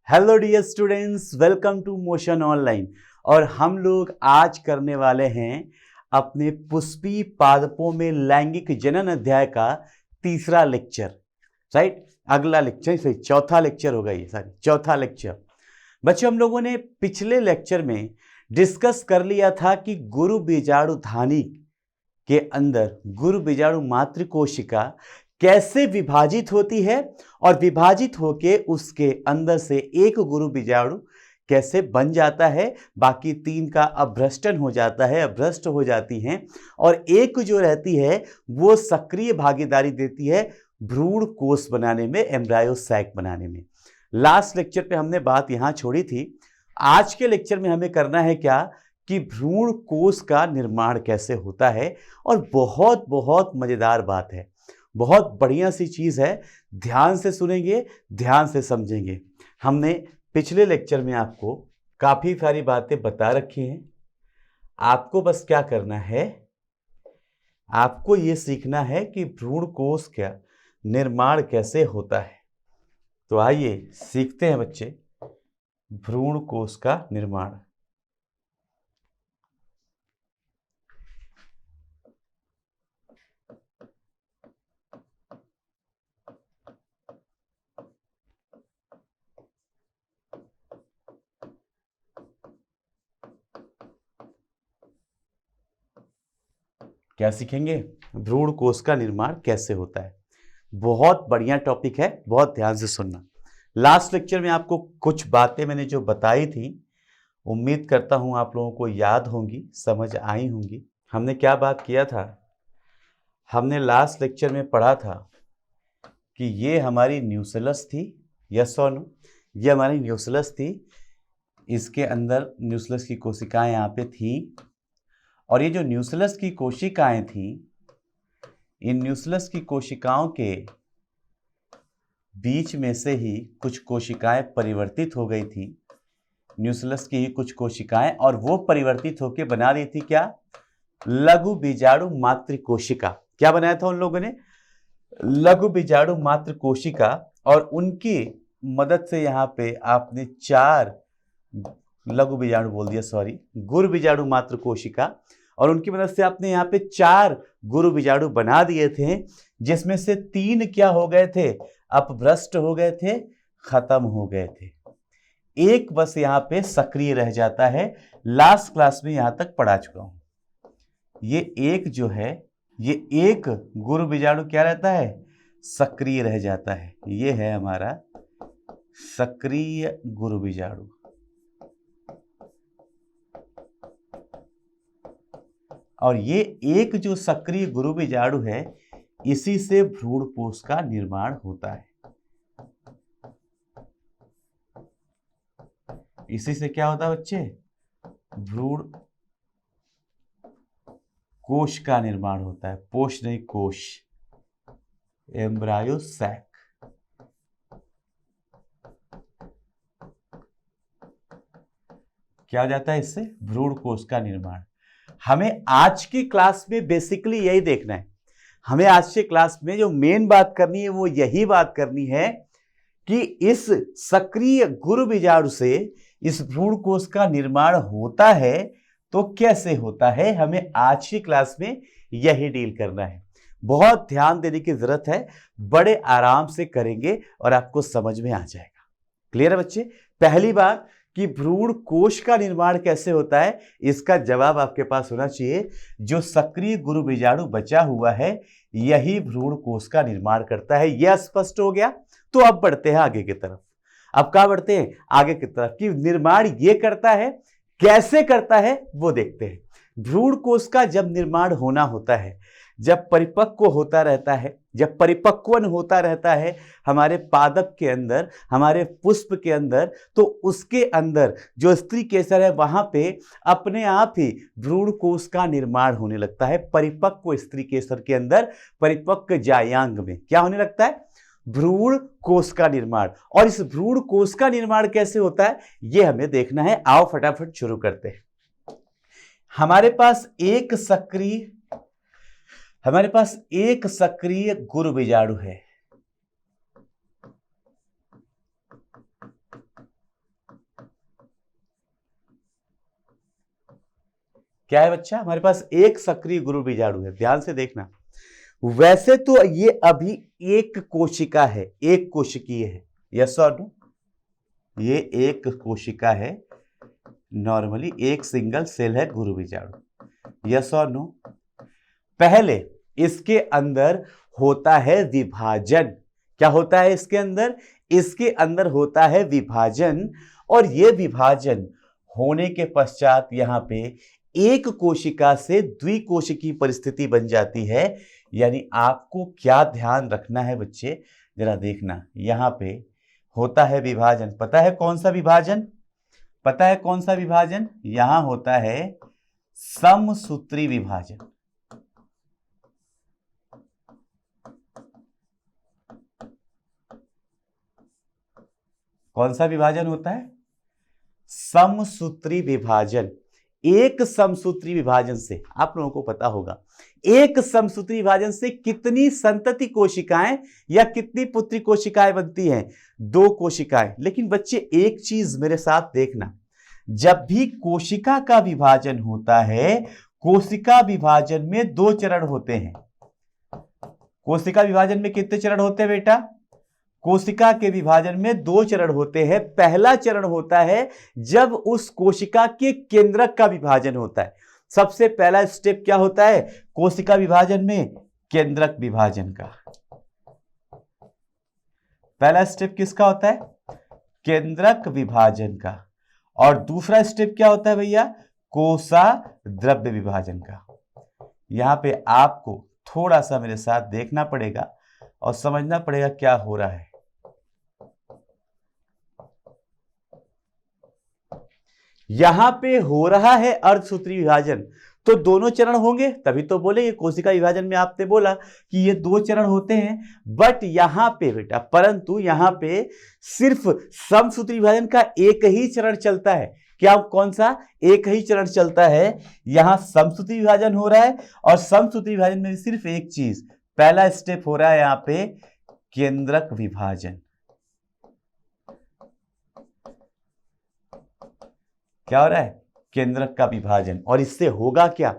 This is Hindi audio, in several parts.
Hello dear students, welcome to Motion Online. और हम लोग आज करने वाले हैं अपने पुष्पी पादपों में लैंगिक जनन अध्याय का तीसरा लेक्चर। राइट, अगला लेक्चर फिर चौथा लेक्चर होगा ये, चौथा लेक्चर। बच्चों, हम लोगों ने पिछले लेक्चर में डिस्कस कर लिया था कि गुरु बीजाणु धानी के अंदर गुरु बीजाणु मातृ कोशिका कैसे विभाजित होती है और विभाजित होके उसके अंदर से एक गुरु बीजाणु कैसे बन जाता है, बाकी तीन का अभ्रष्टन हो जाता है, अभ्रष्ट हो जाती हैं, और एक जो रहती है वो सक्रिय भागीदारी देती है भ्रूण कोष बनाने में, एम्ब्रायो सैक बनाने में। लास्ट लेक्चर पे हमने बात यहां छोड़ी थी। आज के लेक्चर में हमें करना है क्या कि भ्रूण कोष का निर्माण कैसे होता है। और बहुत बहुत मजेदार बात है, बहुत बढ़िया सी चीज है। ध्यान से सुनेंगे, ध्यान से समझेंगे। हमने पिछले लेक्चर में आपको काफी सारी बातें बता रखी हैं। आपको बस क्या करना है, आपको ये सीखना है कि भ्रूण कोष का निर्माण कैसे होता है। तो आइए सीखते हैं बच्चे, भ्रूण कोष का निर्माण। क्या सीखेंगे? भ्रूण कोष का निर्माण कैसे होता है। बहुत बढ़िया टॉपिक है, बहुत ध्यान से सुनना। लास्ट लेक्चर में आपको कुछ बातें मैंने जो बताई थी, उम्मीद करता हूं आप लोगों को याद होंगी, समझ आई होंगी। हमने क्या बात किया था? हमने लास्ट लेक्चर में पढ़ा था कि ये हमारी न्यूक्लियस थी, यस और नो? ये हमारी न्यूक्लियस थी, इसके अंदर न्यूक्लियस की कोशिकाएं यहाँ पे थी, और ये जो न्यूक्लियस की कोशिकाएं थी, इन न्यूक्लियस की कोशिकाओं के बीच में से ही कुछ कोशिकाएं परिवर्तित हो गई थी, न्यूक्लियस की ही कुछ कोशिकाएं, और वो परिवर्तित होकर बना दी थी क्या? लघु बीजाणु मातृ कोशिका। क्या बनाया था उन लोगों ने? लघु बीजाणु मातृ कोशिका। और उनकी मदद से यहाँ पे आपने चार लघु बीजाणु बोल दिया, सॉरी, गुरु बीजाणु मातृ कोशिका, और उनकी मदद से आपने यहाँ पे चार गुरु बीजाणु बना दिए थे, जिसमें से तीन क्या हो गए थे? अपभ्रष्ट हो गए थे, खत्म हो गए थे। एक बस यहाँ पे सक्रिय रह जाता है। लास्ट क्लास में यहां तक पढ़ा चुका हूं। ये एक जो है, ये एक गुरु बीजाणु क्या रहता है? सक्रिय रह जाता है। ये है हमारा सक्रिय गुरु बीजाणु। और ये एक जो सक्रिय गुरु बीजाणु है, इसी से भ्रूण कोष का निर्माण होता है। इसी से क्या होता है बच्चे? भ्रूण कोश का निर्माण होता है। पोष नहीं, कोश, एम्ब्रायो सैक। क्या हो जाता है इससे? भ्रूण कोश का निर्माण। हमें आज की क्लास में बेसिकली यही देखना है। हमें आज की क्लास में जो मेन बात करनी है वो यही बात करनी है कि इस सक्रिय गुरु बीजाणु से इस भ्रूण कोश का निर्माण होता है तो कैसे होता है। हमें आज की क्लास में यही डील करना है। बहुत ध्यान देने की जरूरत है, बड़े आराम से करेंगे और आपको समझ में आ जाएगा। क्लियर है बच्चे? पहली बात कि भ्रूण कोश का निर्माण कैसे होता है, इसका जवाब आपके पास होना चाहिए। जो सक्रिय गुरु बीजाणु बचा हुआ है, यही भ्रूण कोश का निर्माण करता है। यह स्पष्ट हो गया? तो अब बढ़ते हैं आगे की तरफ। अब क्या बढ़ते हैं? आगे की तरफ कि निर्माण ये करता है, कैसे करता है वो देखते हैं। भ्रूण कोश का जब निर्माण होना होता है, जब परिपक्व होता रहता है, जब परिपक्वन होता रहता है हमारे पादप के अंदर, हमारे पुष्प के अंदर, तो उसके अंदर जो स्त्री केसर है वहां पे अपने आप ही भ्रूण कोश का निर्माण होने लगता है। परिपक्व स्त्री केसर के अंदर, परिपक्व जायांग में क्या होने लगता है? भ्रूण कोश का निर्माण। और इस भ्रूण कोश का निर्माण कैसे होता है ये हमें देखना है। आओ फटाफट शुरू करते हैं। हमारे पास एक सक्रिय गुरु बीजाणु है। क्या है बच्चा, हमारे पास एक सक्रिय गुरु बीजाणु है। ध्यान से देखना, वैसे तो ये अभी एक कोशिका है, एक कोशिकीय है, यस और नो, ये एक कोशिका है, नॉर्मली एक सिंगल सेल है गुरु बीजाणु, यस और नो। पहले इसके अंदर होता है विभाजन। क्या होता है इसके अंदर? इसके अंदर होता है विभाजन, और यह विभाजन होने के पश्चात यहां पे एक कोशिका से द्विकोशिकीय परिस्थिति बन जाती है। यानी आपको क्या ध्यान रखना है बच्चे, जरा देखना, यहां पे होता है विभाजन। पता है कौन सा विभाजन? पता है कौन सा विभाजन? यहां होता है समसूत्री विभाजन। कौन सा विभाजन होता है? समसूत्री विभाजन। एक समसूत्री विभाजन से, आप लोगों को पता होगा, एक समसूत्री विभाजन से कितनी संतति कोशिकाएं या कितनी पुत्री कोशिकाएं बनती हैं? 2 कोशिकाएं। लेकिन बच्चे एक चीज मेरे साथ देखना, जब भी कोशिका का विभाजन होता है, कोशिका विभाजन में 2 चरण होते हैं। कोशिका विभाजन में कितने चरण होते हैं बेटा? कोशिका के विभाजन में 2 चरण होते हैं। पहला चरण होता है जब उस कोशिका के केंद्रक का विभाजन होता है। सबसे पहला स्टेप क्या होता है कोशिका विभाजन में? केंद्रक विभाजन का। पहला स्टेप किसका होता है? केंद्रक विभाजन का। और दूसरा स्टेप क्या होता है भैया? कोसा द्रव्य विभाजन का। यहां पे आपको थोड़ा सा मेरे साथ देखना पड़ेगा और समझना पड़ेगा क्या हो रहा है। यहां पे हो रहा है अर्धसूत्री विभाजन, तो दोनों चरण होंगे तभी तो बोलेंगे। कोशिका विभाजन में आपने बोला कि ये 2 चरण होते हैं, बट यहां पे बेटा, परंतु यहां पे सिर्फ समसूत्री विभाजन का एक ही चरण चलता है। क्या? कौन सा? एक ही चरण चलता है। यहां समसूत्री विभाजन हो रहा है और समसूत्री विभाजन में सिर्फ एक चीज, पहला स्टेप हो रहा है यहां पे केंद्रक विभाजन। क्या हो रहा है? केंद्रक का विभाजन। और इससे होगा क्या?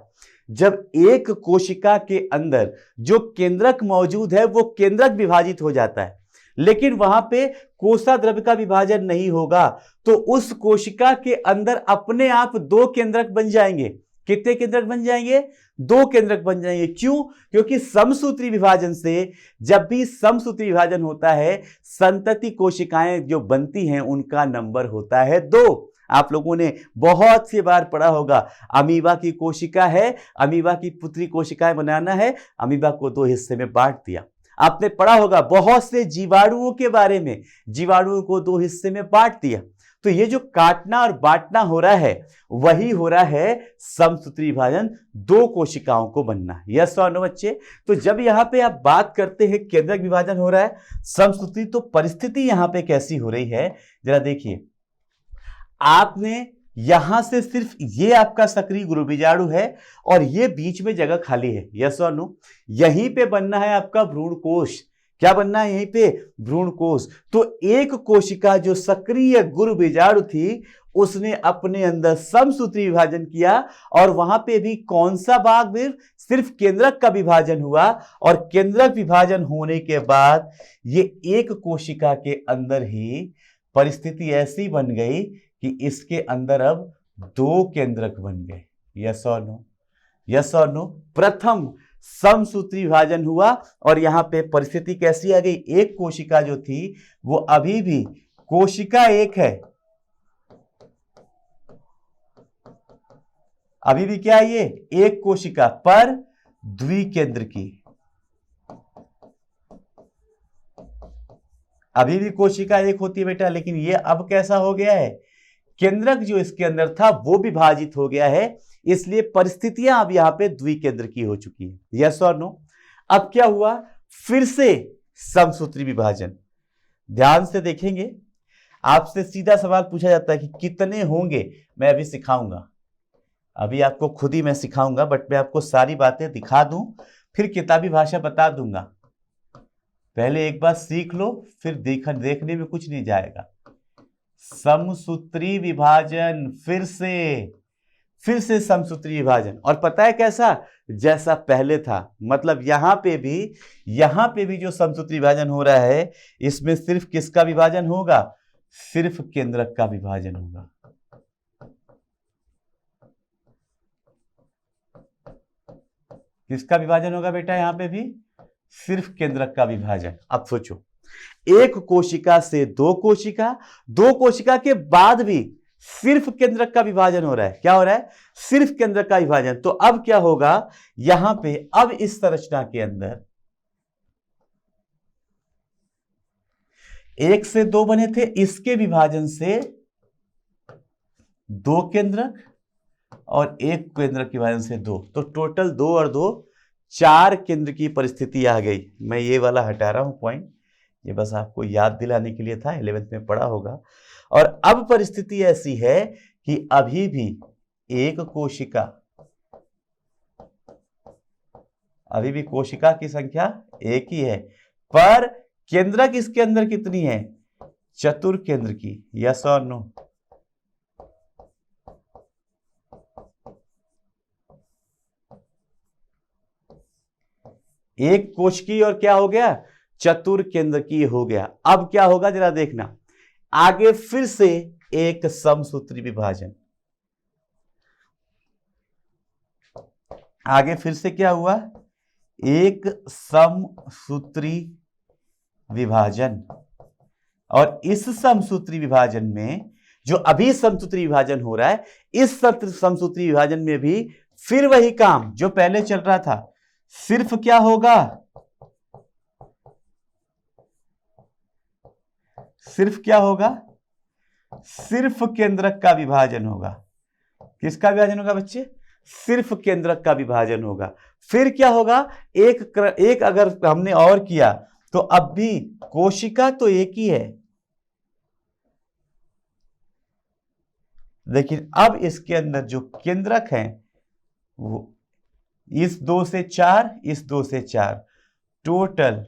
जब एक कोशिका के अंदर जो केंद्रक मौजूद है वो केंद्रक विभाजित हो जाता है, लेकिन वहां पे कोसा द्रव्य का विभाजन नहीं होगा, तो उस कोशिका के अंदर अपने आप 2 केंद्रक बन जाएंगे। कितने केंद्रक बन जाएंगे? 2 केंद्रक बन जाएंगे। क्यों? क्योंकि समसूत्री विभाजन से, जब भी समसूत्री विभाजन होता है, संतति कोशिकाएं जो बनती हैं उनका नंबर होता है 2। आप लोगों ने बहुत सी बार पढ़ा होगा, अमीबा की कोशिका है, अमीबा की पुत्री कोशिकाएं बनाना है, अमीबा को 2 हिस्से में बांट दिया। आपने पढ़ा होगा बहुत से जीवाणुओं के बारे में, जीवाणुओं को 2 हिस्से में बांट दिया। तो ये जो काटना और बांटना हो रहा है वही हो रहा है समसूत्री विभाजन, 2 कोशिकाओं को बनना। यस और नो बच्चे? तो जब यहां पे आप बात करते हैं केंद्रक विभाजन हो रहा है, समसूत्री, तो परिस्थिति यहां पे कैसी हो रही है जरा देखिए। आपने यहां से सिर्फ ये आपका सक्रिय गुरु बीजाणु है और ये बीच में जगह खाली है। यस और नो? यहीं पे बनना है आपका भ्रूण कोश। क्या बनना है यहीं पे? भ्रूण कोश। तो एक कोशिका जो सक्रिय गुरु बीजाणु थी उसने अपने अंदर समसूत्री विभाजन किया और वहां पे भी कौन सा भाग? भी सिर्फ केंद्रक का विभाजन हुआ और केंद्रक विभाजन होने के बाद ये एक कोशिका के अंदर ही परिस्थिति ऐसी बन गई कि इसके अंदर अब 2 केंद्रक बन गए। यस और नो? यस और नो? प्रथम समसूत्री विभाजन हुआ और यहां पे परिस्थिति कैसी आ गई? एक कोशिका जो थी वो अभी भी कोशिका एक है, अभी भी क्या है ये? एक कोशिका पर द्विकेंद्र की। अभी भी कोशिका एक होती है बेटा, लेकिन ये अब कैसा हो गया है? केंद्रक जो इसके अंदर था वो विभाजित हो गया है, इसलिए परिस्थितियां अब यहां पे द्विकेंद्र की हो चुकी है। यस और नो? अब क्या हुआ? फिर से समसूत्री विभाजन। ध्यान से देखेंगे, आपसे सीधा सवाल पूछा जाता है कि कितने होंगे? मैं अभी सिखाऊंगा, अभी आपको खुद ही मैं सिखाऊंगा, बट मैं आपको सारी बातें दिखा दूं, फिर किताबी भाषा बता दूंगा। पहले एक बार सीख लो, फिर देखने में कुछ नहीं जाएगा। समसूत्री विभाजन, फिर से समसूत्री विभाजन, और पता है कैसा, जैसा पहले था। मतलब यहां पे भी जो समसूत्री विभाजन हो रहा है, इसमें सिर्फ किसका विभाजन होगा, सिर्फ केंद्रक का विभाजन होगा। किसका विभाजन होगा बेटा, यहां पे भी सिर्फ केंद्रक का विभाजन। अब सोचो, एक कोशिका से दो कोशिका के बाद भी सिर्फ केंद्रक का विभाजन हो रहा है। क्या हो रहा है, सिर्फ केंद्रक का विभाजन। तो अब क्या होगा यहां पे, अब इस संरचना के अंदर एक से दो बने थे, इसके विभाजन से दो केंद्रक और एक केंद्रक के विभाजन से दो, तो टोटल 2 और 2 4 केंद्र की परिस्थिति आ गई। मैं ये वाला हटा रहा हूं पॉइंट, ये बस आपको याद दिलाने के लिए था, 11th में पढ़ा होगा। और अब परिस्थिति ऐसी है कि अभी भी एक कोशिका, अभी भी कोशिका की संख्या एक ही है, पर केंद्रक इसके अंदर कितनी है, चतुर केंद्र की। यस और नो, एक कोशिकी और क्या हो गया, चतुर केंद्र की हो गया। अब क्या होगा जरा देखना, आगे फिर से एक समसूत्री विभाजन, आगे फिर से क्या हुआ, एक समसूत्री विभाजन। और इस समसूत्री विभाजन में, जो अभी समसूत्री विभाजन हो रहा है, इस समसूत्री विभाजन में भी फिर वही काम जो पहले चल रहा था, सिर्फ क्या होगा, सिर्फ क्या होगा, सिर्फ केंद्रक का विभाजन होगा। किसका विभाजन होगा बच्चे, सिर्फ केंद्रक का विभाजन होगा। फिर क्या होगा, एक अगर हमने और किया तो अब भी कोशिका तो एक ही है, लेकिन अब इसके अंदर जो केंद्रक है वो इस 2 से 4, इस 2 से 4, टोटल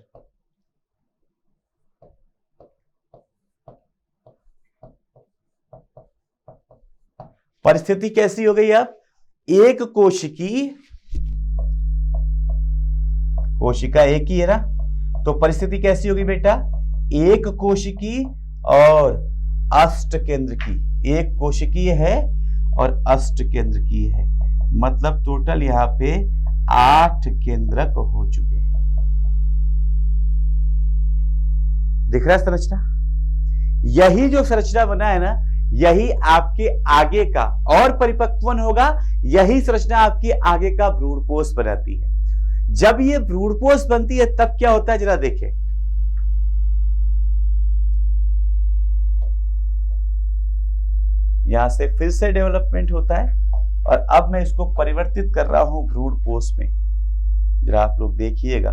परिस्थिति कैसी हो गई। अब एक कोशिका एक ही है ना, तो परिस्थिति कैसी होगी बेटा, एक कोशिकी और अष्ट केंद्र की, एक कोशिकीय है और अष्ट केंद्र की है। मतलब टोटल यहां पे 8 केंद्रक हो चुके हैं। दिख रहा है संरचना, यही जो संरचना बना है ना, यही आपके आगे का और परिपक्वन होगा, यही संरचना आपकी आगे का भ्रूणपोष बनाती है। जब ये भ्रूणपोष बनती है तब क्या होता है जरा देखें, यहां से फिर से डेवलपमेंट होता है, और अब मैं इसको परिवर्तित कर रहा हूं भ्रूणपोष में। जरा आप लोग देखिएगा,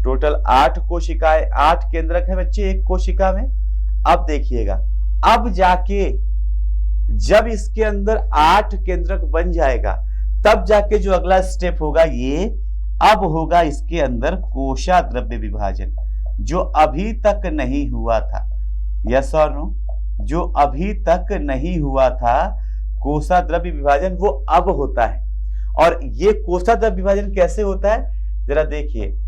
टोटल 8 कोशिकाएं, 8 केंद्रक है बच्चे एक कोशिका में। अब देखिएगा, अब जाके जब इसके अंदर 8 केंद्रक बन जाएगा, तब जाके जो अगला स्टेप होगा, ये अब होगा इसके अंदर कोशाद्रव्य विभाजन, जो अभी तक नहीं हुआ था। यस और नो, जो अभी तक नहीं हुआ था कोशाद्रव्य विभाजन, वो अब होता है। और ये कोशाद्रव्य विभाजन कैसे होता है जरा देखिए,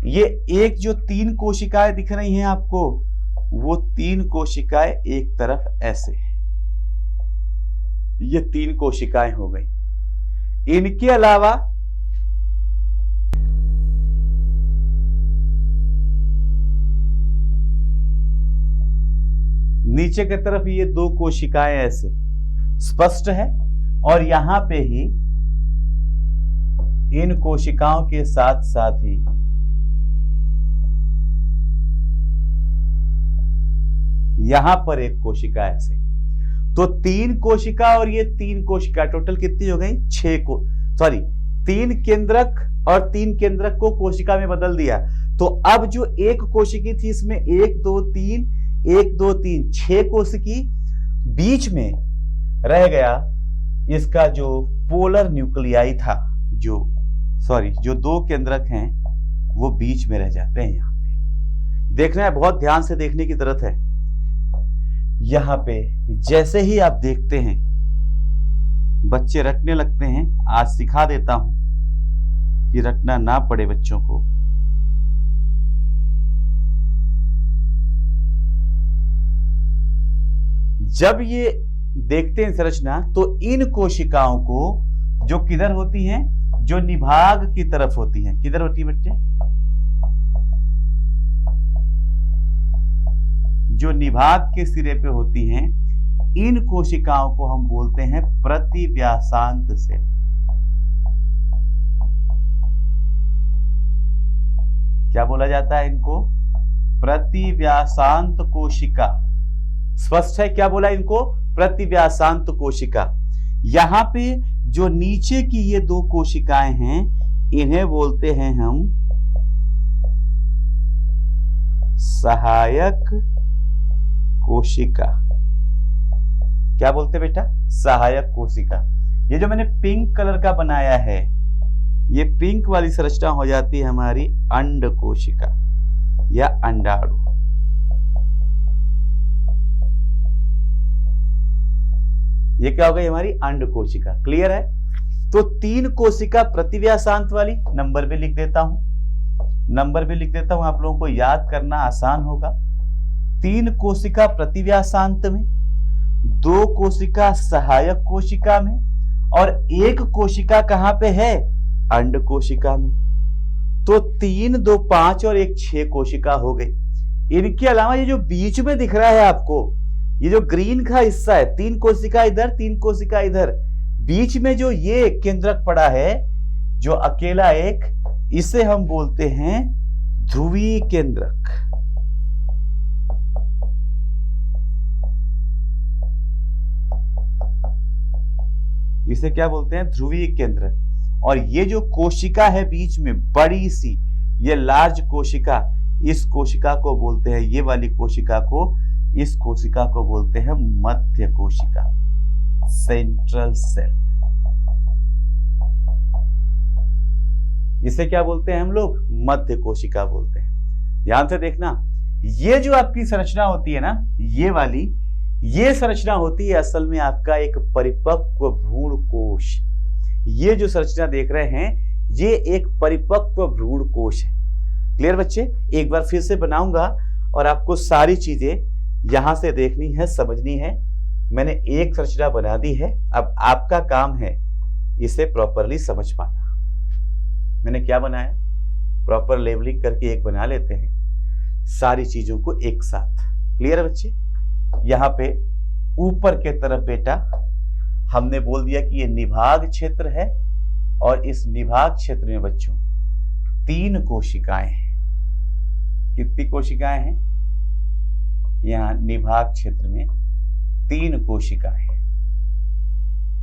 ये एक जो 3 कोशिकाएं दिख रही हैं आपको, वो 3 कोशिकाएं एक तरफ ऐसे, ये 3 कोशिकाएं हो गई। इनके अलावा नीचे की तरफ ये 2 कोशिकाएं ऐसे स्पष्ट है, और यहां पे ही इन कोशिकाओं के साथ साथ ही यहां पर एक कोशिका ऐसे, तो 3 कोशिका और ये 3 कोशिका टोटल कितनी हो गई, 3 केंद्रक और 3 केंद्रक को कोशिका में बदल दिया। तो अब जो एक कोशिकी थी, इसमें 1 2 3 1 2 3 6 कोशिकी, बीच में रह गया इसका जो पोलर न्यूक्लियाई था, जो 2 केंद्रक हैं वो बीच में रह जाते हैं। यहां पे देखना है, बहुत ध्यान से देखने की जरूरत है। यहां पे जैसे ही आप देखते हैं बच्चे रटने लगते हैं, आज सिखा देता हूं कि रटना ना पड़े बच्चों को। जब ये देखते हैं संरचना तो इन कोशिकाओं को जो किधर होती हैं, जो निभाग की तरफ होती हैं, किधर होती है बच्चे, जो निभाग के सिरे पे होती हैं, इन कोशिकाओं को हम बोलते हैं प्रतिव्यासांत सेल। क्या बोला जाता है इनको? प्रतिव्यासांत कोशिका। स्पष्ट है? क्या बोला इनको? प्रतिव्यासांत कोशिका। यहां पे जो नीचे की ये दो कोशिकाएं हैं, इन्हें बोलते हैं हम सहायक कोशिका। क्या बोलते बेटा? सहायक कोशिका। ये जो मैंने पिंक कलर का बनाया है, ये पिंक वाली संरचना हो जाती है हमारी अंड कोशिका या अंडाणु। ये क्या हो गई? हमारी अंड कोशिका। क्लियर है? तो 3 कोशिका प्रतिव्यासांत वाली, नंबर भी लिख देता हूं, आप लोगों को याद करना आसान होगा। 3 कोशिका प्रतिव्यासांत में, 2 कोशिका सहायक कोशिका में, और 1 कोशिका कहां पे है? अंड कोशिका में। तो 3, 2, 5 और 1 6 कोशिका हो गई। इनके अलावा ये जो बीच में दिख रहा है आपको, ये जो ग्रीन का हिस्सा है, 3 कोशिका इधर, 3 कोशिका इधर, बीच में जो ये केंद्रक पड़ा है, जो अकेला एक, इसे हम बोलते हैं ध्रुवीय केंद्रक। इसे क्या बोलते हैं? ध्रुवीय केंद्रक। और ये जो कोशिका है बीच में बड़ी सी, ये लार्ज कोशिका, इस कोशिका को बोलते हैं, ये वाली कोशिका को, इस कोशिका को बोलते हैं मध्य कोशिका, सेंट्रल सेल। इसे क्या बोलते हैं हम लोग? मध्य कोशिका बोलते हैं। ध्यान से देखना, ये जो आपकी संरचना होती है ना, ये वाली, ये संरचना होती है असल में आपका एक परिपक्व भ्रूण कोश। ये जो संरचना देख रहे हैं, ये एक परिपक्व भ्रूण कोश है। क्लियर बच्चे? एक बार फिर से बनाऊंगा और आपको सारी चीजें यहां से देखनी है, समझनी है। मैंने एक संरचना बना दी है, अब आपका काम है इसे प्रॉपरली समझ पाना। मैंने क्या बनाया? प्रॉपर लेबलिंग करके एक बना लेते हैं, सारी चीजों को एक साथ। क्लियर है बच्चे? यहां पे ऊपर के तरफ बेटा हमने बोल दिया कि ये निभाग क्षेत्र है, और इस निभाग क्षेत्र में बच्चों 3 कोशिकाएं हैं। कितनी कोशिकाएं हैं? यहां निभाग क्षेत्र में 3 कोशिकाएं हैं।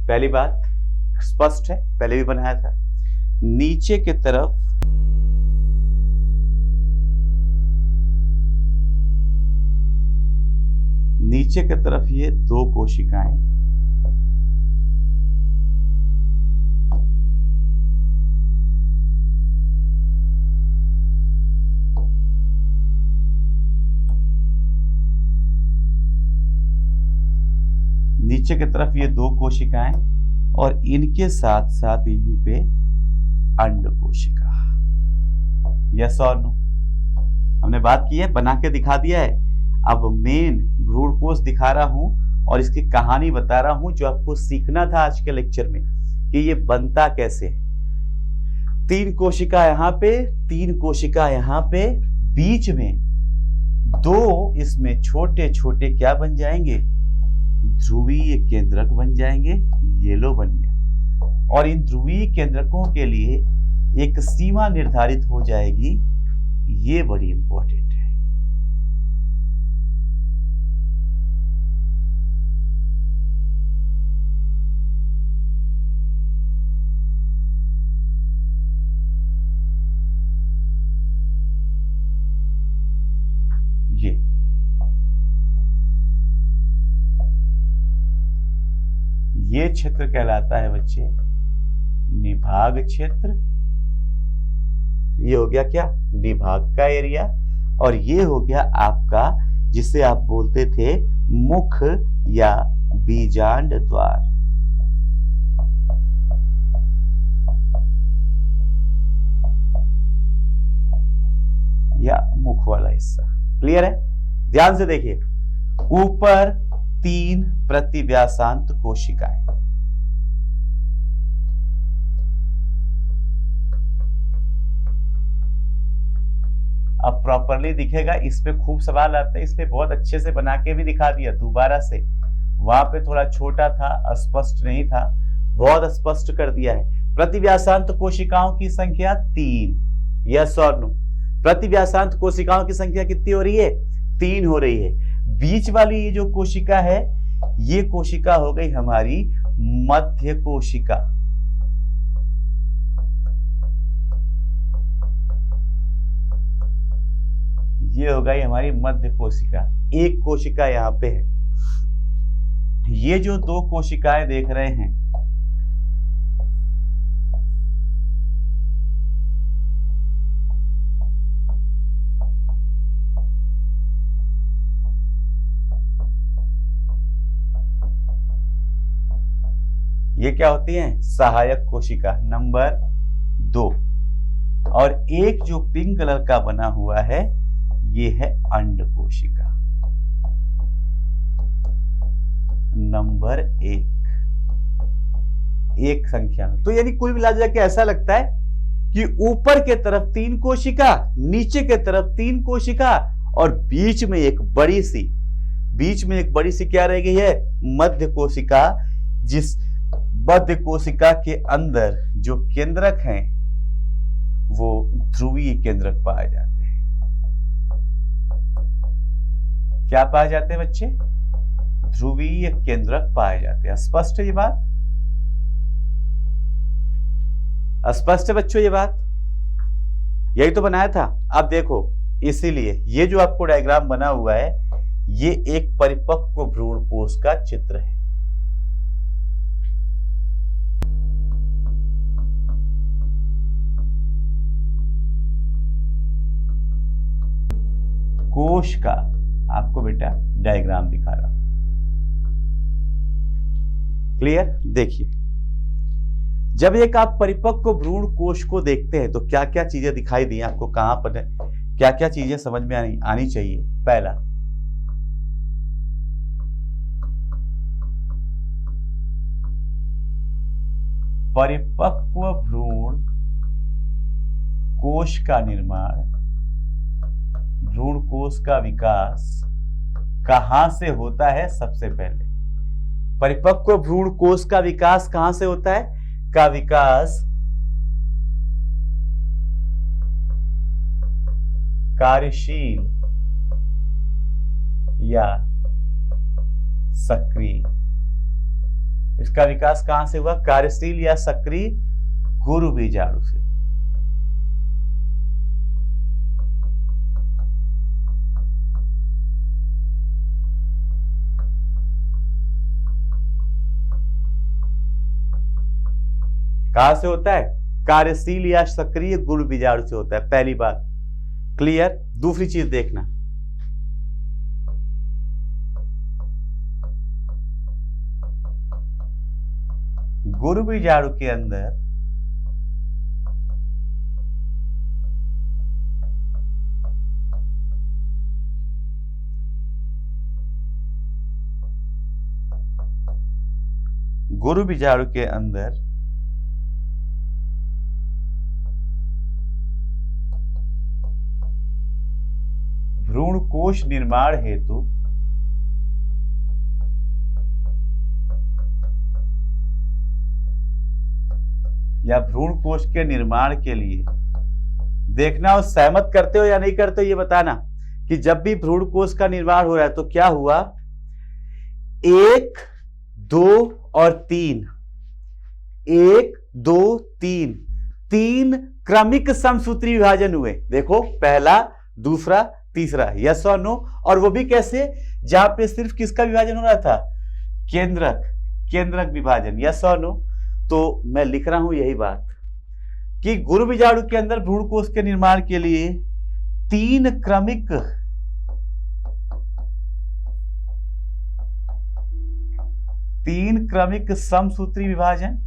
पहली बात स्पष्ट है, पहले भी बनाया था। नीचे के तरफ ये 2 कोशिकाएं, नीचे की तरफ ये 2 कोशिकाएं, और इनके साथ साथ यहीं पे अंड कोशिका। यस और नो? हमने बात की है, बना के दिखा दिया है। अब मेन भ्रूण कोश दिखा रहा हूं और इसकी कहानी बता रहा हूं, जो आपको सीखना था आज के लेक्चर में कि ये बनता कैसे है। 3 कोशिका यहां पे, 3 कोशिका यहां पे, बीच में 2 इसमें छोटे छोटे क्या बन जाएंगे? ध्रुवीय केंद्रक बन जाएंगे। येलो बन गया। और इन ध्रुवीय केंद्रकों के लिए एक सीमा निर्धारित हो जाएगी, ये बड़ी इंपॉर्टेंट है। ये क्षेत्र कहलाता है बच्चे निभाग क्षेत्र। ये हो गया क्या? निभाग का एरिया। और ये हो गया आपका, जिसे आप बोलते थे मुख या बीजांड द्वार। या मुख वाला हिस्सा। क्लियर है? ध्यान से देखिए, ऊपर 3 प्रतिव्यासांत कोशिकाएं, अब प्रॉपरली दिखेगा, इस पे खूब सवाल आते हैं इसलिए बहुत अच्छे से बना के भी दिखा दिया दोबारा से। वहां पे थोड़ा छोटा था, अस्पष्ट नहीं था, बहुत स्पष्ट कर दिया है। प्रतिव्यासांत कोशिकाओं की संख्या 3, यस और नो। प्रतिव्यासांत कोशिकाओं की संख्या कितनी हो रही है? 3 हो रही है। बीच वाली ये जो कोशिका है, ये कोशिका हो गई हमारी मध्य कोशिका। ये हो गई हमारी मध्य कोशिका। एक कोशिका यहां पे है। ये जो 2 कोशिकाएं देख रहे हैं, ये क्या होती हैं? सहायक कोशिका नंबर 2। और एक जो पिंक कलर का बना हुआ है, ये है अंड कोशिका नंबर 1 संख्या में। तो यानी कुल मिला के ऐसा लगता है कि ऊपर के तरफ 3 कोशिका, नीचे के तरफ 3 कोशिका, और बीच में एक बड़ी सी क्या रह गई है? मध्य कोशिका। जिस मध्य कोशिका के अंदर जो केंद्रक हैं, वो ध्रुवीय केंद्रक पाए जाते हैं। क्या पाए जाते हैं बच्चे? ध्रुवीय केंद्रक पाए जाते हैं। स्पष्ट है ये बात? स्पष्ट है बच्चों ये बात? यही तो बनाया था। अब देखो, इसीलिए ये जो आपको डायग्राम बना हुआ है, ये एक परिपक्व भ्रूणपोष का चित्र है। कोश का आपको बेटा डायग्राम दिखा रहा हूं। क्लियर? देखिए, जब एक आप परिपक्व भ्रूण कोश को देखते हैं तो क्या क्या चीजें दिखाई दी आपको, कहां पर क्या क्या चीजें समझ में आनी चाहिए? पहला, परिपक्व भ्रूण कोश का निर्माण, भ्रूण कोश का विकास कहां से होता है? सबसे पहले परिपक्व भ्रूण कोश का विकास कहां से होता है? का विकास कार्यशील या सक्रिय। इसका विकास कहां से हुआ? कार्यशील या सक्रिय गुरु बीजाणु से। कहां से होता है? कार्यशील या सक्रिय गुरु बीजाणु से होता है। पहली बात क्लियर। दूसरी चीज देखना, गुरु बीजाणु के अंदर भ्रूण कोश निर्माण हेतु या भ्रूण कोश के निर्माण के लिए देखना, और सहमत करते हो या नहीं करते हो ये बताना कि जब भी भ्रूण कोश का निर्माण हो रहा है तो क्या हुआ? 1, 2 और 3, 1, 2, 3 क्रमिक समसूत्री विभाजन हुए। देखो, पहला, दूसरा, तीसरा, यस और नो। और वो भी कैसे? जहां पे सिर्फ किसका विभाजन हो रहा था? केंद्रक विभाजन, यस और नो। तो मैं लिख रहा हूं यही बात कि गुरु बीजाणु के अंदर भ्रूण कोश के निर्माण के लिए 3 तीन क्रमिक समसूत्री विभाजन,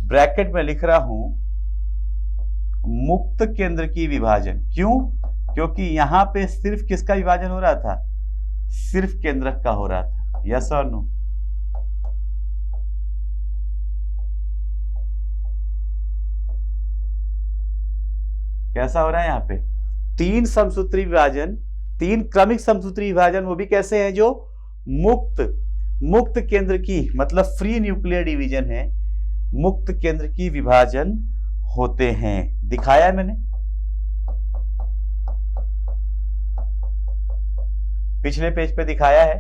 ब्रैकेट में लिख रहा हूं मुक्त केंद्र की विभाजन। क्यों? क्योंकि यहां पे सिर्फ किसका विभाजन हो रहा था? सिर्फ केंद्रक का हो रहा था। यस और नो? कैसा हो रहा है यहां पे? तीन समसूत्री विभाजन, तीन क्रमिक समसूत्री विभाजन, वो भी कैसे है? जो मुक्त केंद्र की, मतलब फ्री न्यूक्लियर डिवीजन है, मुक्त केंद्र की विभाजन होते हैं। दिखाया मैंने पिछले पेज पे, दिखाया है।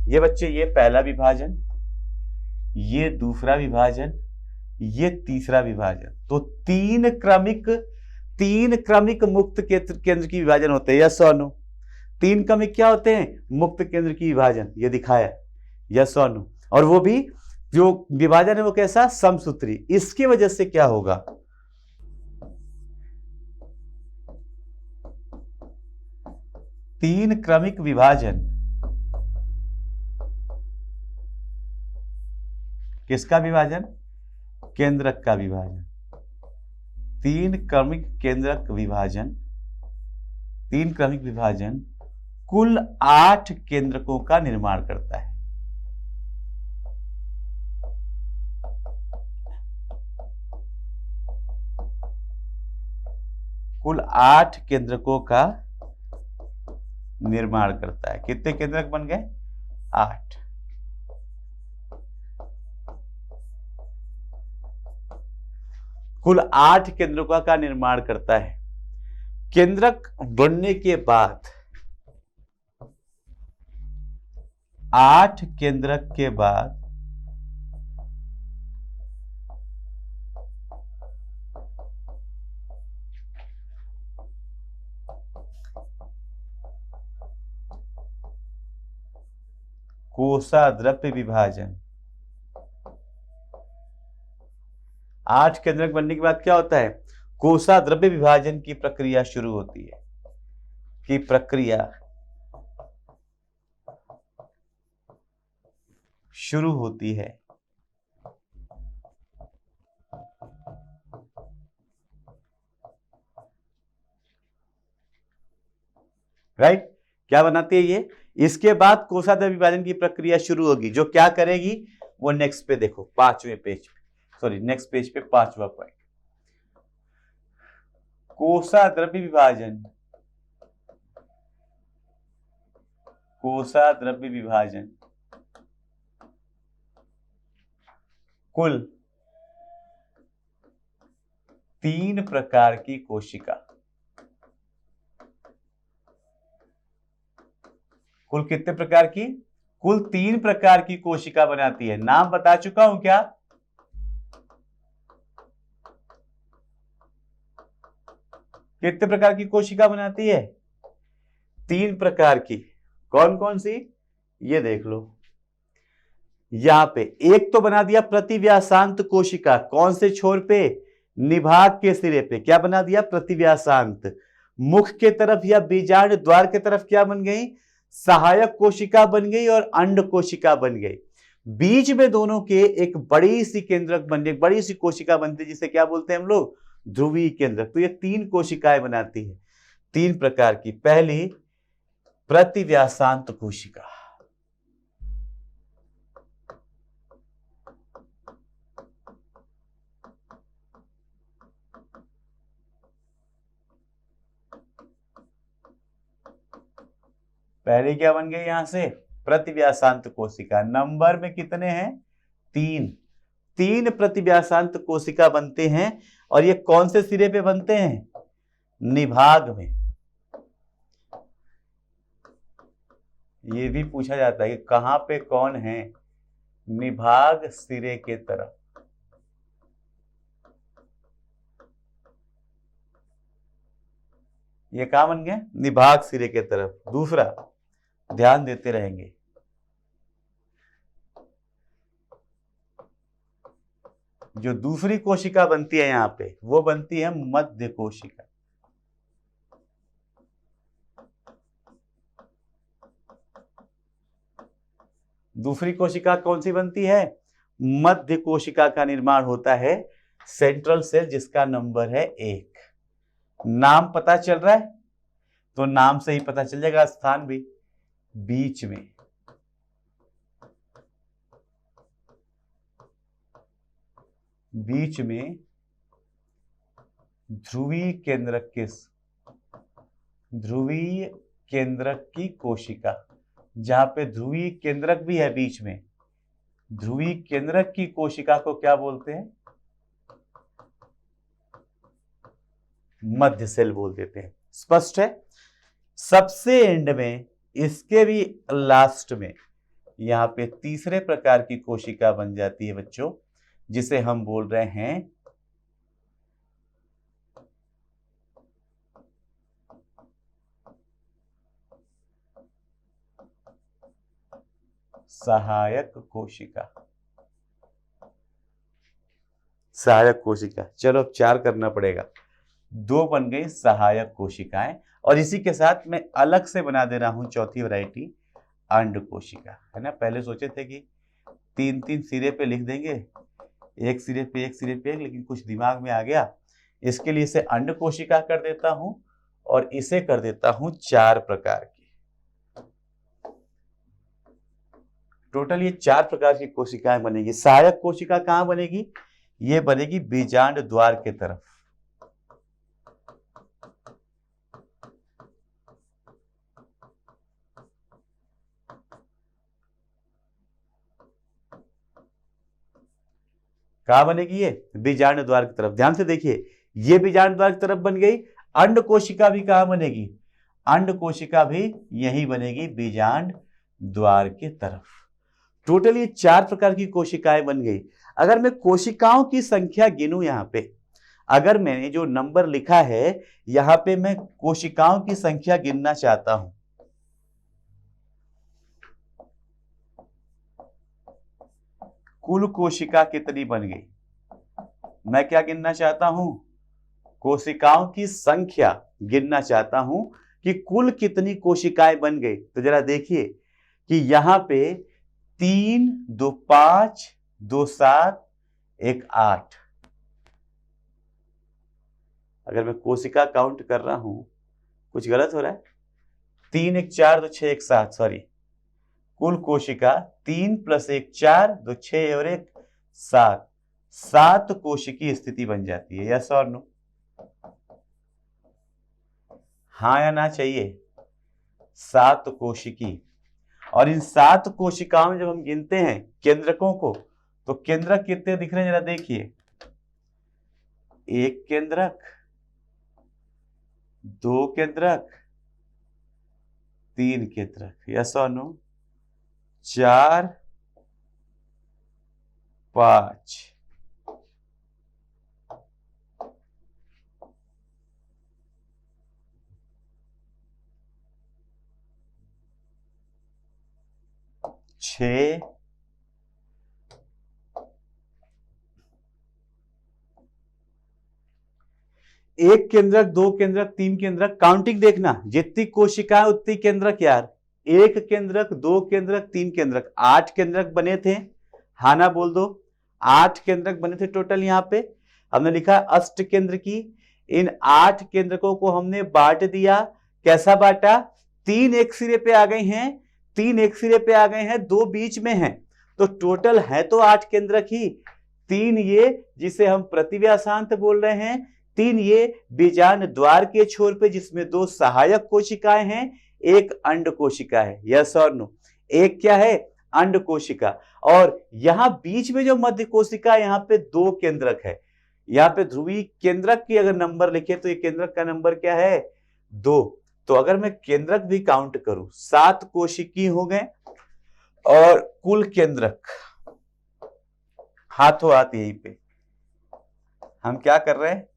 ये बच्चे, ये पहला विभाजन, ये दूसरा विभाजन, ये तीसरा विभाजन। तो तीन क्रमिक मुक्त केंद्र की विभाजन होते हैं। यस और नो? तीन क्रमिक क्या होते हैं? मुक्त केंद्र की विभाजन। ये दिखाया। यस और नो? और वो भी जो विभाजन है वो कैसा? समसूत्री। इसकी वजह से क्या होगा? तीन क्रमिक विभाजन किसका विभाजन? केंद्रक का विभाजन। तीन क्रमिक विभाजन कुल 8 केंद्रकों का निर्माण करता है। कुल 8 केंद्रकों का निर्माण करता है। कितने केंद्रक बन गए? 8। कुल 8 केंद्रकों का निर्माण करता है। केंद्रक बनने के बाद 8 केंद्रक के बाद कोषाद्रव्य विभाजन। 8 केंद्रक बनने के बाद क्या होता है? कोषाद्रव्य विभाजन की प्रक्रिया शुरू होती है। राइट? क्या बनाती है ये? इसके बाद कोषाद्रव्य विभाजन की प्रक्रिया शुरू होगी, जो क्या करेगी वो नेक्स्ट पे देखो, 5वें पेज पे, सॉरी नेक्स्ट पेज पे 5वां पॉइंट। कोषाद्रव्य विभाजन कुल 3 प्रकार की कोशिका। कुल कितने प्रकार की? कुल 3 प्रकार की कोशिका बनाती है। नाम बता चुका हूं क्या? कितने प्रकार की कोशिका बनाती है? 3 प्रकार की। कौन कौन सी? ये देख लो यहां पे। एक तो बना दिया प्रतिव्यासांत कोशिका। कौन से छोर पे? निभाग के सिरे पे। क्या बना दिया? प्रतिव्यासांत। मुख के तरफ या बीजांड द्वार के तरफ क्या बन गई? सहायक कोशिका बन गई और अंड कोशिका बन गई। बीच में दोनों के एक बड़ी सी केंद्रक बन गई, बड़ी सी कोशिका बनती है, जिसे क्या बोलते हैं हम लोग? ध्रुवीय केंद्रक। तो ये 3 कोशिकाएं बनाती है। 3 प्रकार की। पहली प्रतिव्यासांत कोशिका। पहले क्या बन गई? यहां से प्रतिव्यासांत कोशिका। नंबर में कितने हैं? 3 प्रतिव्यासांत कोशिका बनते हैं। और ये कौन से सिरे पे बनते हैं? निभाग में। ये भी पूछा जाता है कि कहां पे कौन है? निभाग सिरे के तरफ। ये कहां बन गए? निभाग सिरे के तरफ। दूसरा, ध्यान देते रहेंगे, जो दूसरी कोशिका बनती है यहां पे वो बनती है मध्य कोशिका। दूसरी कोशिका कौन सी बनती है? मध्य कोशिका का निर्माण होता है सेंट्रल सेल, जिसका नंबर है 1। नाम पता चल रहा है? तो नाम से ही पता चल जाएगा, स्थान भी बीच में। बीच में ध्रुवीय केंद्रक की कोशिका, जहां पे ध्रुवीय केंद्रक भी है बीच में, ध्रुवीय केंद्रक की कोशिका को क्या बोलते हैं? मध्य सेल बोल देते हैं। स्पष्ट है? सबसे एंड में, इसके भी लास्ट में, यहां पे तीसरे प्रकार की कोशिका बन जाती है बच्चों, जिसे हम बोल रहे हैं सहायक कोशिका। सहायक कोशिका, चलो अब 4 करना पड़ेगा। 2 बन गई सहायक कोशिकाएं, और इसी के साथ मैं अलग से बना दे रहा हूं चौथी वैरायटी, अंड कोशिका, है ना। पहले सोचे थे कि 3-3 सिरे पे लिख देंगे, एक सिरे पे एक, लेकिन कुछ दिमाग में आ गया, इसके लिए इसे अंड कोशिका कर देता हूं और इसे कर देता हूं 4 प्रकार की। टोटल ये 4 प्रकार की कोशिकाएं बनेगी। सहायक कोशिका कहां बनेगी? ये बनेगी बीजांड द्वार के तरफ। कहां बनेगी? ये बीजांड द्वार की तरफ। ध्यान से देखिए, ये बीजांड द्वार की तरफ बन गई। अंड कोशिका भी कहां बनेगी? अंड कोशिका भी यही बनेगी, बीजांड द्वार के तरफ। टोटल ये 4 प्रकार की कोशिकाएं बन गई। अगर मैं कोशिकाओं की संख्या गिनूं, यहां पे अगर मैंने जो नंबर लिखा है यहां पे मैं कोशिकाओं की संख्या गिनना चाहता हूं, कुल कोशिका कितनी बन गई, मैं क्या गिनना चाहता हूं? कोशिकाओं की संख्या गिनना चाहता हूं कि कुल कितनी कोशिकाएं बन गई। तो जरा देखिए कि यहां पे 3, 2 5, 2 7, 1 8। अगर मैं कोशिका काउंट कर रहा हूं, कुछ गलत हो रहा है? 3 1 4 2 6 1 7, सॉरी, कुल कोशिका 3 + 1 4, 2 6 और 1 7, 7 कोशिकीय स्थिति बन जाती है। यस और नो? हाँ या ना चाहिए? 7 कोशिकी। और इन 7 कोशिकाओं में जब हम गिनते हैं केंद्रकों को, तो केंद्रक कितने दिख रहे हैं जरा देखिए। 1 केंद्रक, 2 केंद्रक, 3 केंद्रक। यस और नो? 4 5, 6, 1 केंद्रक, 2 केंद्रक, 3 केंद्रक। काउंटिंग देखना, जितनी कोशिकाएं उतनी केंद्रक यार। 1 केंद्रक, 2 केंद्रक, 3 केंद्रक, 8 केंद्रक बने थे। हाँ ना बोल दो? 8 केंद्रक बने थे टोटल। यहां पे हमने लिखा अष्ट केंद्र की। इन 8 केंद्रकों को हमने बांट दिया। कैसा बांटा? 3 एक सिरे पे आ गए हैं, 3 एक सिरे पे आ गए हैं, 2 बीच में हैं, तो टोटल है तो 8 केंद्रक ही। 3 ये जिसे हम प्रतिव्यासांत बोल रहे हैं, 3 ये बीजांड द्वार के छोर पे जिसमें 2 सहायक कोशिकाएं हैं, 1 अंड कोशिका है। यस और नो? एक क्या है? अंड कोशिका। और यहां बीच में जो मध्य कोशिका है, यहां पे 2 केंद्रक है। यहां पे ध्रुवीय केंद्रक की अगर नंबर लिखे तो ये केंद्रक का नंबर क्या है? 2। तो अगर मैं केंद्रक भी काउंट करूं, 7 कोशिकी हो गए, और कुल केंद्रक हाथों हाथ यहीं पे हम क्या कर रहे हैं?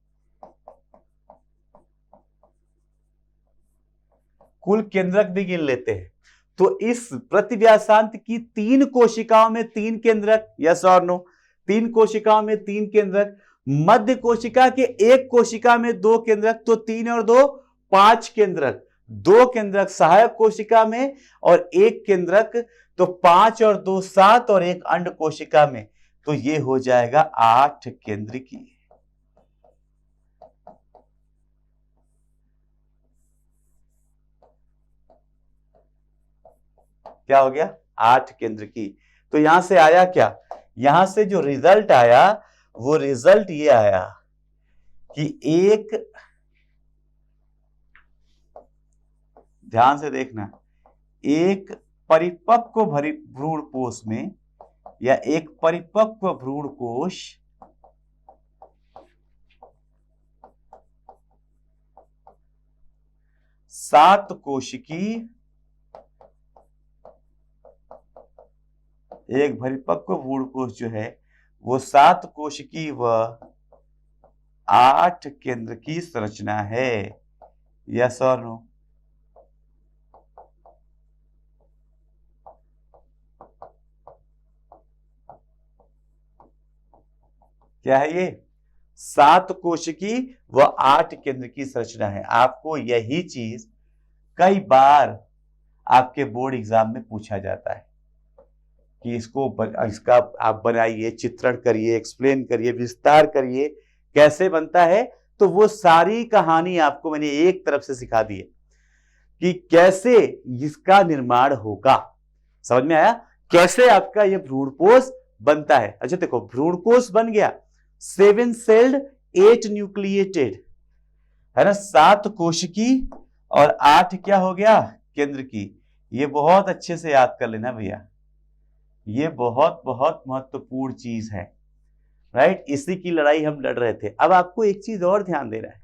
कुल केंद्रक भी गिन लेते हैं। तो इस प्रतिव्यासांत की 3 कोशिकाओं में 3 केंद्रक। यस और नो? 3 कोशिकाओं में 3 केंद्रक, मध्य कोशिका के एक कोशिका में 2 केंद्रक, तो 3 और 2 5 केंद्रक, 2 केंद्रक सहायक कोशिका में और 1 केंद्रक, तो 5 और 2 7 और 1 अंड कोशिका में, तो ये हो जाएगा 8 केंद्रकी। क्या हो गया? 8 केंद्रकी। तो यहां से आया क्या? यहां से जो रिजल्ट आया वो रिजल्ट ये आया कि एक, ध्यान से देखना, एक परिपक्व भ्रूण कोश में या एक परिपक्व भ्रूण कोश सात कोशिकी, एक परिपक्व भ्रूण कोश जो है वो 7 कोशिकी व 8 केंद्र की संरचना है। यस और नो? क्या है ये? 7 कोशिकी व 8 केंद्र की संरचना है। आपको यही चीज कई बार आपके बोर्ड एग्जाम में पूछा जाता है कि इसका आप बनाइए, चित्रण करिए, एक्सप्लेन करिए, विस्तार करिए, कैसे बनता है। तो वो सारी कहानी आपको मैंने एक तरफ से सिखा दी है कि कैसे इसका निर्माण होगा। समझ में आया? कैसे आपका ये भ्रूणकोश बनता है। अच्छा देखो, भ्रूणकोश बन गया 7 सेल्ड 8 न्यूक्लिएटेड, है ना, 7 कोशिकी और 8 क्या हो गया? केंद्र की। ये बहुत अच्छे से याद कर लेना भैया, ये बहुत बहुत महत्वपूर्ण चीज है, राइट। इसी की लड़ाई हम लड़ रहे थे। अब आपको एक चीज और ध्यान देना है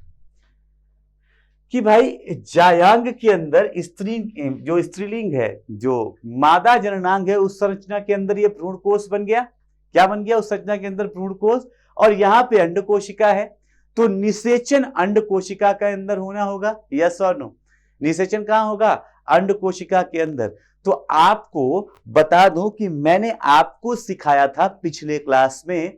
कि भाई जायांग के अंदर स्त्री, जो स्त्रीलिंग है, जो मादा जननांग है, उस संरचना के अंदर ये भ्रूणकोश बन गया। क्या बन गया? उस संरचना के अंदर भ्रूणकोश, और यहां पे अंड कोशिका है, तो निषेचन अंड कोशिका के अंदर होना होगा। यस और नो? निषेचन कहां होगा? अंड कोशिका के अंदर। तो आपको बता दूं कि मैंने आपको सिखाया था पिछले क्लास में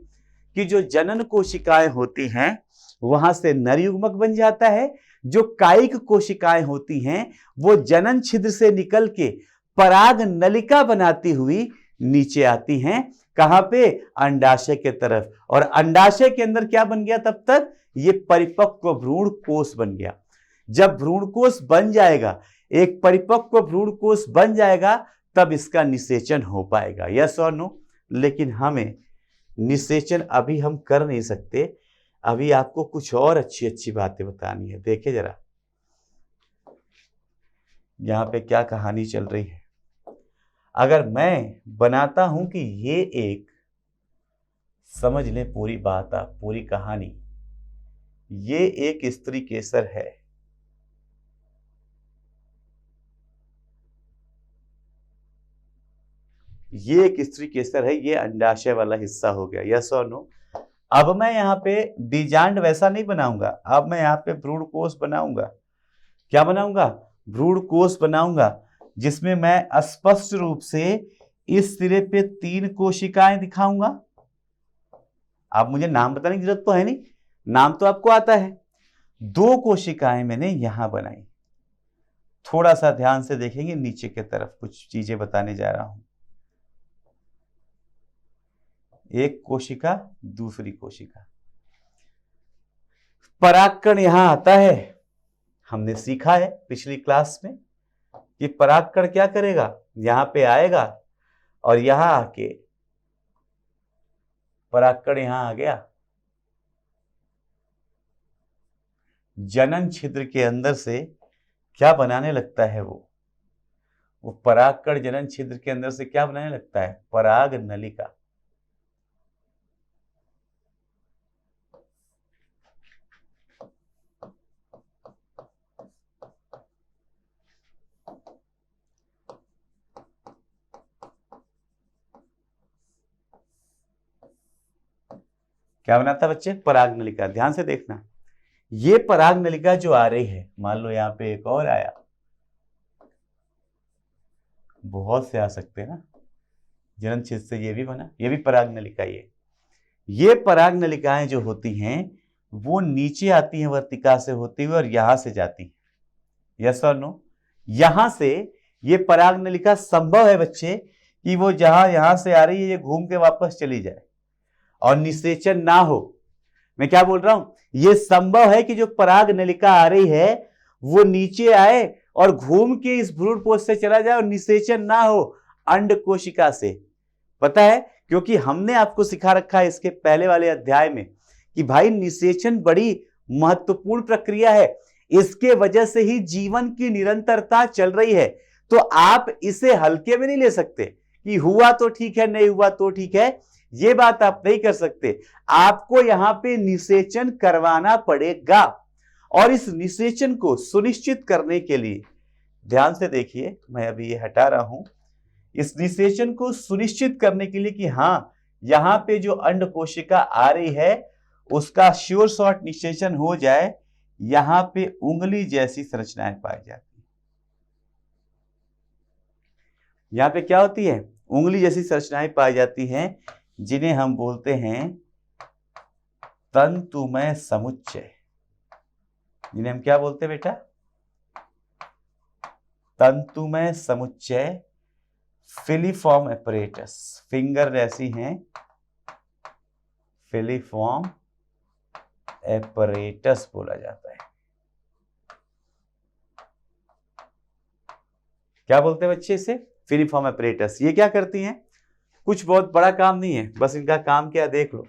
कि जो जनन कोशिकाएं होती हैं वहां से नर युग्मक बन जाता है, जो कायिक कोशिकाएं होती हैं वो जनन छिद्र से निकल के पराग नलिका बनाती हुई नीचे आती हैं। कहां पे? अंडाशय के तरफ। और अंडाशय के अंदर क्या बन गया तब तक? ये परिपक्व भ्रूण कोश बन गया। जब भ्रूण कोश बन जाएगा, एक परिपक्व भ्रूण कोश बन जाएगा, तब इसका निषेचन हो पाएगा। यस और नो? लेकिन हमें निषेचन अभी हम कर नहीं सकते, अभी आपको कुछ और अच्छी अच्छी बातें बतानी है। देखिए जरा यहां पे क्या कहानी चल रही है। अगर मैं बनाता हूं कि ये एक, समझ लें पूरी बात, आप पूरी कहानी, ये एक स्त्री केसर है, ये एक स्त्री केसर है, ये अंडाशय वाला हिस्सा हो गया। यस और नो? अब मैं यहाँ पे बीजांड वैसा नहीं बनाऊंगा, अब मैं यहाँ पे भ्रूणकोश बनाऊंगा। क्या बनाऊंगा? भ्रूणकोश बनाऊंगा, जिसमें मैं स्पष्ट रूप से इस सिरे पे 3 कोशिकाएं दिखाऊंगा। आप मुझे नाम बताने की जरूरत तो है नहीं, नाम तो आपको आता है। 2 कोशिकाएं मैंने यहां बनाई। थोड़ा सा ध्यान से देखेंगे, नीचे की तरफ कुछ चीजें बताने जा रहा हूं। एक कोशिका, दूसरी कोशिका, परागकण यहां आता है। हमने सीखा है पिछली क्लास में कि परागकण क्या करेगा? यहां पे आएगा और यहां आके परागकण यहां आ गया, जनन छिद्र के अंदर से क्या बनाने लगता है? वो परागकण जनन छिद्र के अंदर से क्या बनाने लगता है? पराग नलिका। क्या बनाता है बच्चे? पराग नलिका। ध्यान से देखना, ये पराग नलिका जो आ रही है, मान लो यहां पे एक और आया, बहुत से आ सकते हैं ना, जनन छिद्र से ये भी बना, ये भी पराग नलिका। ये ये पराग नलिकाएं जो होती हैं वो नीचे आती हैं वर्तिका से होती हुई और यहां से जाती हैं। यस और नो? यहां से ये पराग नलिका संभव है बच्चे कि वो जहां यहां से आ रही है ये घूम के वापस चली जाए और निषेचन ना हो। मैं क्या बोल रहा हूं? ये संभव है कि जो पराग नलिका आ रही है वो नीचे आए और घूम के इस भ्रूणपोष से चला जाए और निषेचन ना हो अंड कोशिका से। पता है, क्योंकि हमने आपको सिखा रखा है इसके पहले वाले अध्याय में कि भाई निषेचन बड़ी महत्वपूर्ण प्रक्रिया है, इसके वजह से ही जीवन की निरंतरता चल रही है। तो आप इसे हल्के में नहीं ले सकते कि हुआ तो ठीक है, नहीं हुआ तो ठीक है, ये बात आप नहीं कर सकते। आपको यहां पे निषेचन करवाना पड़ेगा और इस निषेचन को सुनिश्चित करने के लिए ध्यान से देखिए, मैं अभी ये हटा रहा हूं, इस निषेचन को सुनिश्चित करने के लिए कि हां यहां पे जो अंड कोशिका आ रही है उसका श्योर शॉट निषेचन हो जाए, यहां पे उंगली जैसी संरचनाएं पाई जाती हैं। यहां पे क्या होती है? उंगली जैसी संरचनाएं पाई जाती हैं जिन्हें हम बोलते हैं तंतुमय समुच्चय। जिन्हें हम क्या बोलते हैं बेटा? तंतुमय समुच्चय, फिलीफॉर्म एपरेटस। फिंगर जैसी हैं, फिलीफॉर्म एपरेटस बोला जाता है। क्या बोलते हैं बच्चे इसे? Filiform apparatus. ये क्या करती हैं? कुछ बहुत बड़ा काम नहीं है, बस इनका काम क्या देख लो।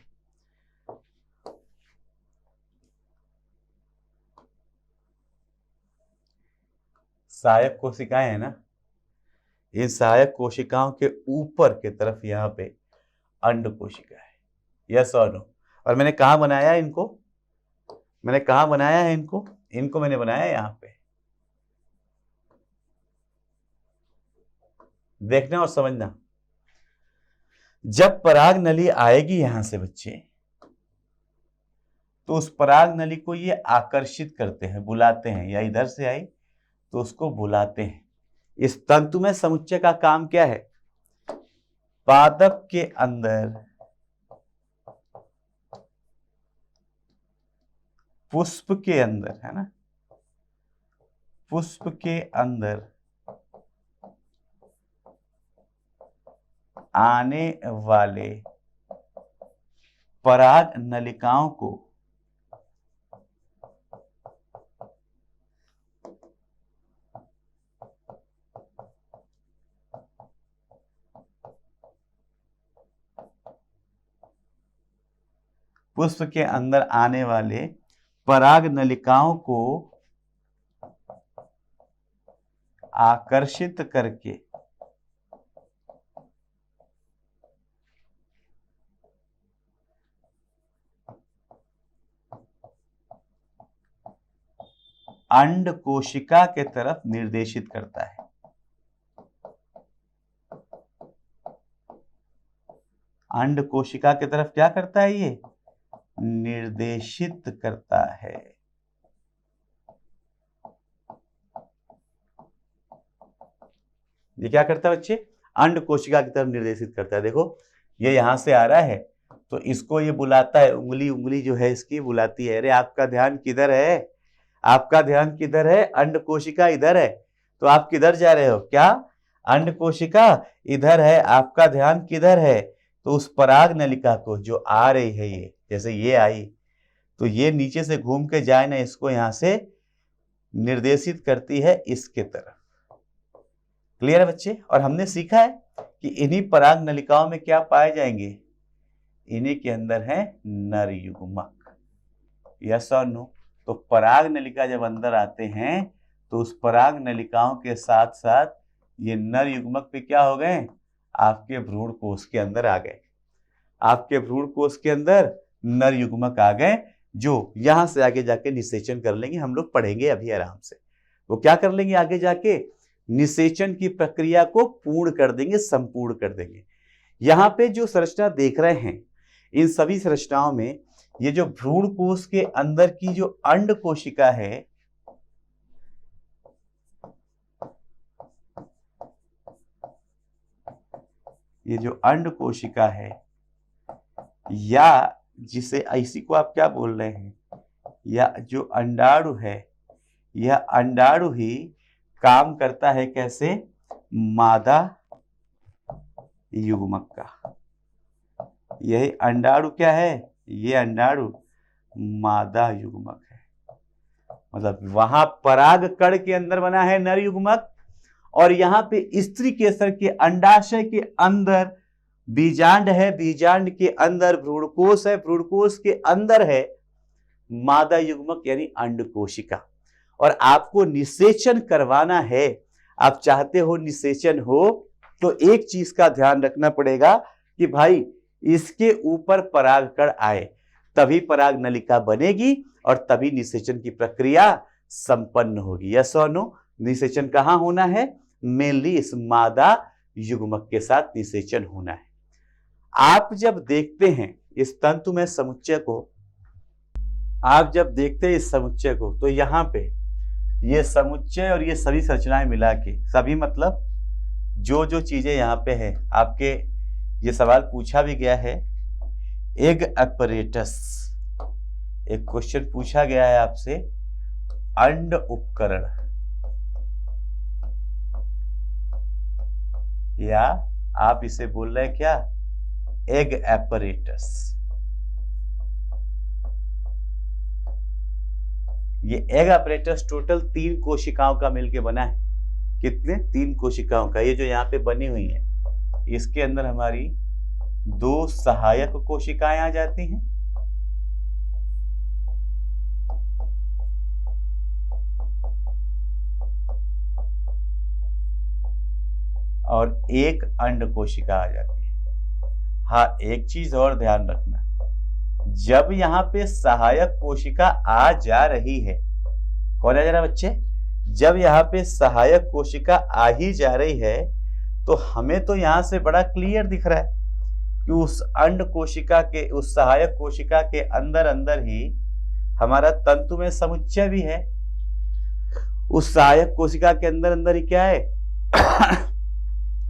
सहायक कोशिकाएं है ना, इन सहायक कोशिकाओं के ऊपर के तरफ यहां पे अंड कोशिका है। यस और नो? और मैंने कहा बनाया इनको? मैंने कहा बनाया है इनको? इनको मैंने बनाया है यहां पे। देखना और समझना, जब पराग नली आएगी यहां से बच्चे, तो उस पराग नली को ये आकर्षित करते हैं, बुलाते हैं, या इधर से आई तो उसको बुलाते हैं। इस तंतुमय समुच्चय का काम क्या है? पादप के अंदर, पुष्प के अंदर, है ना, पुष्प के अंदर आने वाले पराग नलिकाओं को पुष्प के अंदर आने वाले पराग नलिकाओं को आकर्षित करके अंड कोशिका के तरफ निर्देशित करता है। अंड कोशिका की तरफ क्या करता है? ये निर्देशित करता है। ये क्या करता है बच्चे? अंड कोशिका की तरफ निर्देशित करता है। देखो ये यहां से आ रहा है तो इसको ये बुलाता है, उंगली, उंगली जो है इसकी बुलाती है, अरे आपका ध्यान किधर है? आपका ध्यान किधर है? अंड कोशिका इधर है, तो आप किधर जा रहे हो? क्या? अंड कोशिका इधर है, आपका ध्यान किधर है? तो उस पराग नलिका को जो आ रही है, ये जैसे ये आई तो ये नीचे से घूम के जाए ना, इसको यहां से निर्देशित करती है इसके तरफ। क्लियर है बच्चे? और हमने सीखा है कि इन्हीं पराग नलिकाओं में क्या पाए जाएंगे? इन्हीं के अंदर है नर युग्मक। यस और नो? तो पराग नलिका जब अंदर आते हैं तो उस पराग नलिकाओं के साथ साथ ये नर युग्मक पे क्या हो गए? आपके भ्रूण कोश के अंदर आ गए। आपके भ्रूण कोश के अंदर नर युग्मक आ गए, जो यहां से आगे जाके निषेचन कर लेंगे। हम लोग पढ़ेंगे अभी आराम से। वो क्या कर लेंगे आगे जाके? निषेचन की प्रक्रिया को पूर्ण कर देंगे, संपूर्ण कर देंगे। यहां पे जो संरचना देख रहे हैं, इन सभी संरचनाओं में ये जो भ्रूण कोश के अंदर की जो अंड कोशिका है, ये जो अंड कोशिका है या जिसे इसी को आप क्या बोल रहे हैं, या जो अंडाणु है, यह अंडाणु ही काम करता है कैसे, मादा युग्मक का। यही अंडाणु क्या है, ये अंडाणु मादा युग्मक है। मतलब वहां पराग कण के अंदर बना है नर युग्मक, और यहाँ पे स्त्री केसर के अंडाशय के अंदर बीजांड है, बीजांड के अंदर भ्रूणकोश है, भ्रूणकोश के अंदर है मादा युग्मक यानी अंड कोशिका। और आपको निषेचन करवाना है, आप चाहते हो निषेचन हो, तो एक चीज का ध्यान रखना पड़ेगा कि भाई इसके ऊपर परागकण आए, तभी पराग नलिका बनेगी और तभी निषेचन की प्रक्रिया संपन्न होगी। यस और नो? निषेचन कहाँ होना है, मेनली इस मादा युग्मक के साथ निषेचन होना है। आप जब देखते हैं इस तंतु में समुच्चय को, आप जब देखते हैं इस समुच्चय को, तो यहाँ पे ये समुच्चय और ये सभी संरचनाएं मिला के, सभी मतलब जो जो चीजें यहाँ पे है, आपके ये सवाल पूछा भी गया है, एग अपरेटस, एक क्वेश्चन पूछा गया है आपसे, अंड उपकरण, या आप इसे बोल रहे हैं क्या, एग अपरेटस। ये एग अपरेटस टोटल 3 कोशिकाओं का मिलके बना है। कितने? 3 कोशिकाओं का। ये जो यहाँ पे बनी हुई है, इसके अंदर हमारी 2 सहायक कोशिकाएं आ जाती हैं, और 1 अंड कोशिका आ जाती है। हाँ, एक चीज और ध्यान रखना, जब यहाँ पे सहायक कोशिका आ जा रही है, कौन आ जा रहा है बच्चे, जब यहाँ पे सहायक कोशिका आ ही जा रही है, तो हमें तो यहां से बड़ा क्लियर दिख रहा है कि उस अंड कोशिका के, उस सहायक कोशिका के अंदर अंदर ही हमारा तंतु में समुच्चय भी है। उस सहायक कोशिका के अंदर अंदर ही क्या है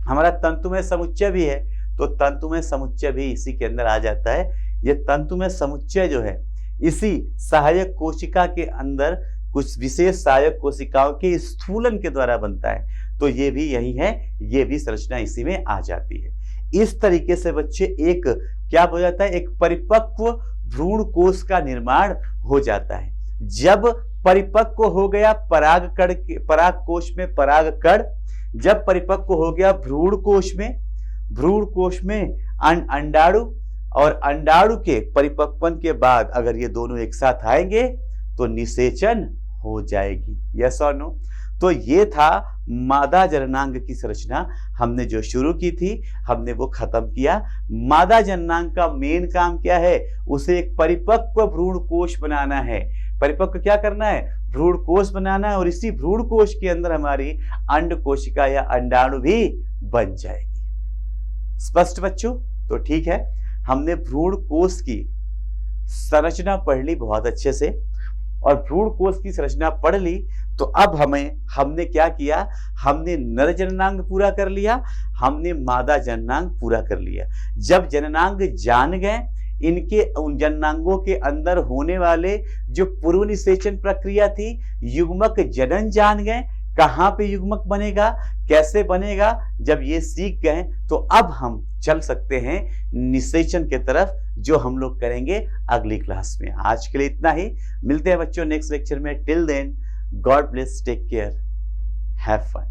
हमारा तंतु में समुच्चय भी है। तो तंतु में समुच्चय भी इसी के अंदर आ जाता है। ये तंतु में समुच्चय जो है, इसी सहायक कोशिका के अंदर कुछ विशेष सहायक कोशिकाओं के स्थूलन के द्वारा बनता है। तो ये भी यही है, ये भी संरचना इसी में आ जाती है। इस तरीके से बच्चे एक क्या हो जाता है, एक परिपक्व भ्रूण कोश का निर्माण हो जाता है। जब परिपक्व हो गया परागकण के, पराग कोश में परागकण जब परिपक्व हो गया भ्रूण कोश में, भ्रूण कोश में अंडाणु, और अंडाणु के परिपक्वन के बाद अगर ये दोनों एक साथ आएंगे तो निषेचन हो जाएगी। यस और नो? तो ये था मादा जननांग की संरचना। हमने जो शुरू की थी हमने वो खत्म किया। मादा जननांग का मेन काम क्या है, उसे एक परिपक्व भ्रूण कोश बनाना है। परिपक्व क्या करना है, भ्रूण कोश बनाना है, और इसी भ्रूण कोश के अंदर हमारी अंड कोशिका या अंडाणु भी बन जाएगी। स्पष्ट बच्चों? तो ठीक है, हमने भ्रूण कोश की संरचना पढ़ ली बहुत अच्छे से, और भ्रूण कोश की संरचना पढ़ ली। तो अब हमने क्या किया, हमने नर जननांग पूरा कर लिया, हमने मादा जननांग पूरा कर लिया। जब जननांग जान गए, इनके उन जननांगों के अंदर होने वाले जो पूर्व निषेचन प्रक्रिया थी, युग्मक जनन जान गए, कहाँ पे युग्मक बनेगा, कैसे बनेगा, जब ये सीख गए तो अब हम चल सकते हैं निषेचन के तरफ, जो हम लोग करेंगे अगली क्लास में। आज के लिए इतना ही, मिलते हैं बच्चों नेक्स्ट लेक्चर में। Till then, God bless, take care, have fun.